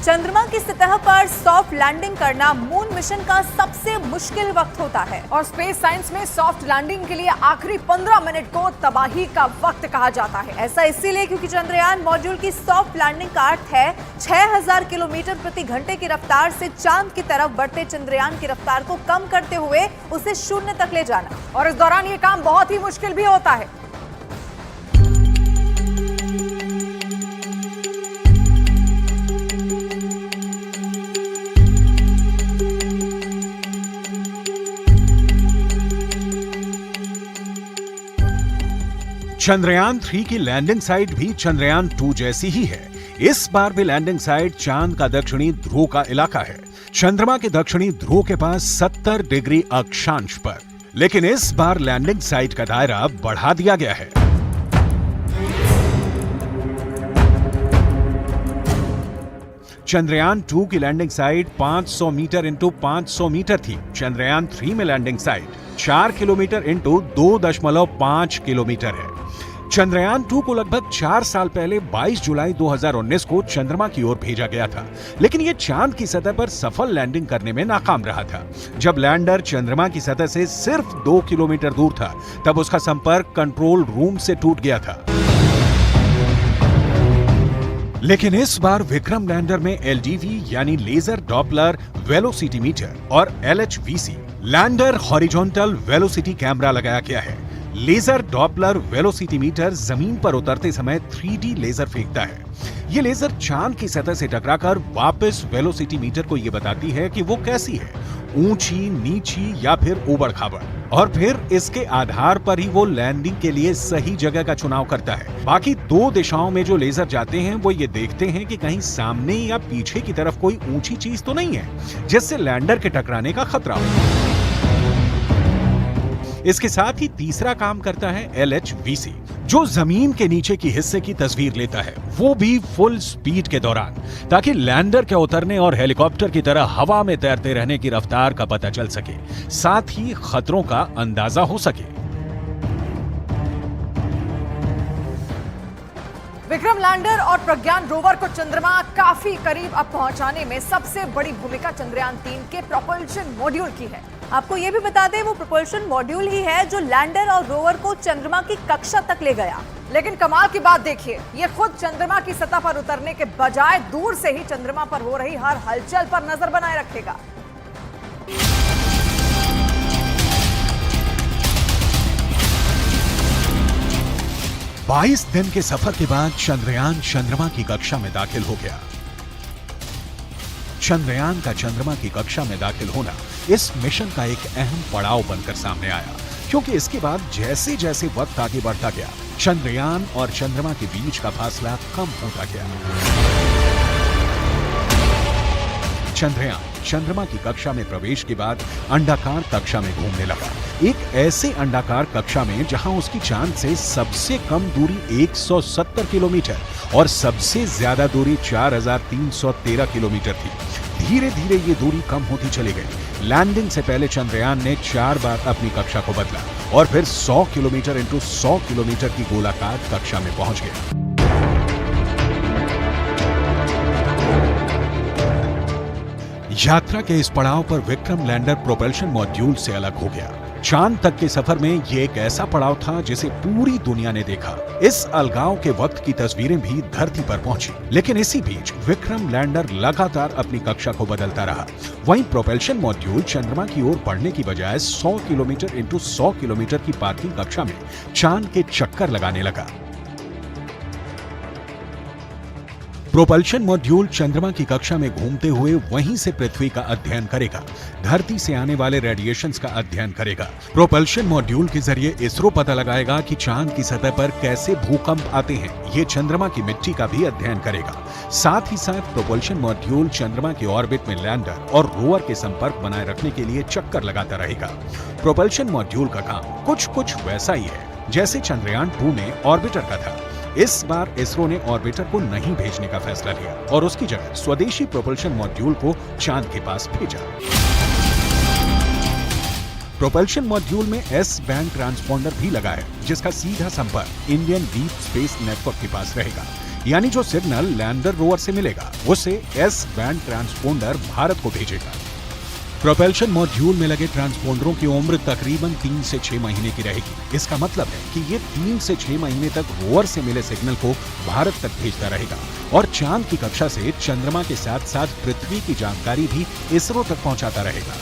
चंद्रमा की सतह पर सॉफ्ट लैंडिंग करना मून मिशन का सबसे मुश्किल वक्त होता है और स्पेस साइंस में सॉफ्ट लैंडिंग के लिए आखिरी 15 मिनट को तबाही का वक्त कहा जाता है। ऐसा इसीलिए क्योंकि चंद्रयान मॉड्यूल की सॉफ्ट लैंडिंग का अर्थ है 6000 किलोमीटर प्रति घंटे की रफ्तार से चांद की तरफ बढ़ते चंद्रयान की रफ्तार को कम करते हुए उसे शून्य तक ले जाना। और इस दौरान ये काम बहुत ही मुश्किल भी होता है। चंद्रयान 3 की लैंडिंग साइट भी चंद्रयान 2 जैसी ही है। इस बार भी लैंडिंग साइट चांद का दक्षिणी ध्रुव का इलाका है, चंद्रमा के दक्षिणी ध्रुव के पास 70 डिग्री अक्षांश पर। लेकिन इस बार लैंडिंग साइट का दायरा बढ़ा दिया गया है। चंद्रयान 2 की landing site 500 metre into 500 metre थी। चंद्रयान 3 में landing site 4 kilometre into 2.5 kilometre है। चंद्रयान 2 को लगभग 4 साल पहले 22 जुलाई 2019 को चंद्रमा की ओर भेजा गया था, लेकिन यह चांद की सतह पर सफल लैंडिंग करने में नाकाम रहा था। जब लैंडर चंद्रमा की सतह से सिर्फ 2 किलोमीटर दूर था, तब उसका संपर्क कंट्रोल रूम से टूट गया था। लेकिन इस बार विक्रम लैंडर में एलडीवी यानी लेजर डॉपलर वेलोसिटी मीटर और एलएचवीसी लैंडर हॉरिजॉन्टल वेलोसिटी कैमरा लगाया गया है। लेजर डॉपलर वेलोसिटी मीटर जमीन पर उतरते समय 3D लेजर फेंकता है। ये लेजर चांद की सतह से टकराकर वापस वेलोसिटी मीटर को यह बताती है कि वो कैसी है, ऊंची, नीची या फिर ऊबड़-खाबड़, और फिर इसके आधार पर ही वो लैंडिंग के लिए सही जगह का चुनाव करता है। बाकी 2 दिशाओं में जो लेजर जाते हैं वो ये देखते हैं कि कहीं सामने या पीछे की तरफ कोई ऊंची चीज तो नहीं है जिससे लैंडर के टकराने का खतरा हो। इसके साथ ही तीसरा काम करता है एलएचवीसी, जो जमीन के नीचे की हिस्से की तस्वीर लेता है, वो भी फुल स्पीड के दौरान, ताकि लैंडर के उतरने और हेलीकॉप्टर की तरह हवा में तैरते रहने की रफ्तार का पता चल सके, साथ ही खतरों का अंदाजा हो सके। विक्रम लैंडर और प्रज्ञान रोवर को चंद्रमा काफी करीब अब पहुंचाने में सबसे बड़ी भूमिका चंद्रयान 3 के प्रोपल्शन मॉड्यूल की है। आपको ये भी बता दें, वो प्रोपल्शन मॉड्यूल ही है जो लैंडर और रोवर को चंद्रमा की कक्षा तक ले गया। लेकिन कमाल की बात देखिए, ये खुद चंद्रमा की सतह पर उतरने के बजाय दूर से ही चंद्रमा पर हो रही हर हलचल पर नजर बनाए रखेगा। बाईस दिन के सफर के बाद चंद्रयान चंद्रमा की कक्षा में दाखिल हो गया। चंद्रयान का चंद्रमा की कक्षा में दाखिल होना इस मिशन का एक अहम पड़ाव बनकर सामने आया, क्योंकि इसके बाद जैसे जैसे वक्त आगे बढ़ता गया, चंद्रयान और चंद्रमा के बीच का फासला कम होता गया। चंद्रयान चंद्रमा की कक्षा में प्रवेश के बाद अंडाकार कक्षा में घूमने लगा, एक ऐसे अंडाकार कक्षा में जहां उसकी चांद से सबसे कम दूरी 170 किलोमीटर और सबसे ज्यादा दूरी 4313 किलोमीटर थी। धीरे धीरे ये दूरी कम होती चली गई। लैंडिंग से पहले चंद्रयान ने 4 बार अपनी कक्षा को बदला और फिर 100 किलोमीटर इंटू 100 किलोमीटर की गोलाकार कक्षा में पहुंच गया। यात्रा के इस पड़ाव पर विक्रम लैंडर प्रोपल्शन मॉड्यूल से अलग हो गया। चांद तक के सफर में यह एक ऐसा पड़ाव था जिसे पूरी दुनिया ने देखा। इस अलगाव के वक्त की तस्वीरें भी धरती पर पहुंची, लेकिन इसी बीच विक्रम लैंडर लगातार अपनी कक्षा को बदलता रहा। वहीं प्रोपल्शन मॉड्यूल चंद्रमा की ओर बढ़ने की बजाय 100 किलोमीटर इंटू 100 किलोमीटर की पार्किंग कक्षा में चांद के चक्कर लगाने लगा। प्रोपल्शन मॉड्यूल चंद्रमा की कक्षा में घूमते हुए वहीं से पृथ्वी का अध्ययन करेगा, धरती से आने वाले रेडिएशंस का अध्ययन करेगा। प्रोपल्शन मॉड्यूल के जरिए इसरो पता लगाएगा कि चांद की सतह पर कैसे भूकंप आते हैं। ये चंद्रमा की मिट्टी का भी अध्ययन करेगा। साथ ही साथ प्रोपल्शन मॉड्यूल चंद्रमा के ऑर्बिट में लैंडर और रोवर के संपर्क बनाए रखने के लिए चक्कर लगाता रहेगा। प्रोपल्शन मॉड्यूल का काम कुछ वैसा ही है जैसे चंद्रयान 2 में ऑर्बिटर का था। इस बार इसरो ने ऑर्बिटर को नहीं भेजने का फैसला लिया और उसकी जगह स्वदेशी प्रोपल्शन मॉड्यूल को चांद के पास भेजा। प्रोपल्शन मॉड्यूल में एस बैंड ट्रांसपॉन्डर भी लगा है, जिसका सीधा संपर्क इंडियन डीप स्पेस नेटवर्क के पास रहेगा। यानी जो सिग्नल लैंडर रोवर से मिलेगा उसे एस बैंड ट्रांसपोंडर भारत को भेजेगा। प्रोपल्शन मॉड्यूल में लगे ट्रांसपोंडरों की उम्र तकरीबन 3 से 6 महीने की रहेगी। इसका मतलब है कि ये 3 से 6 महीने तक रोवर से मिले सिग्नल को भारत तक भेजता रहेगा और चांद की कक्षा से चंद्रमा के साथ साथ पृथ्वी की जानकारी भी इसरो तक पहुंचाता रहेगा।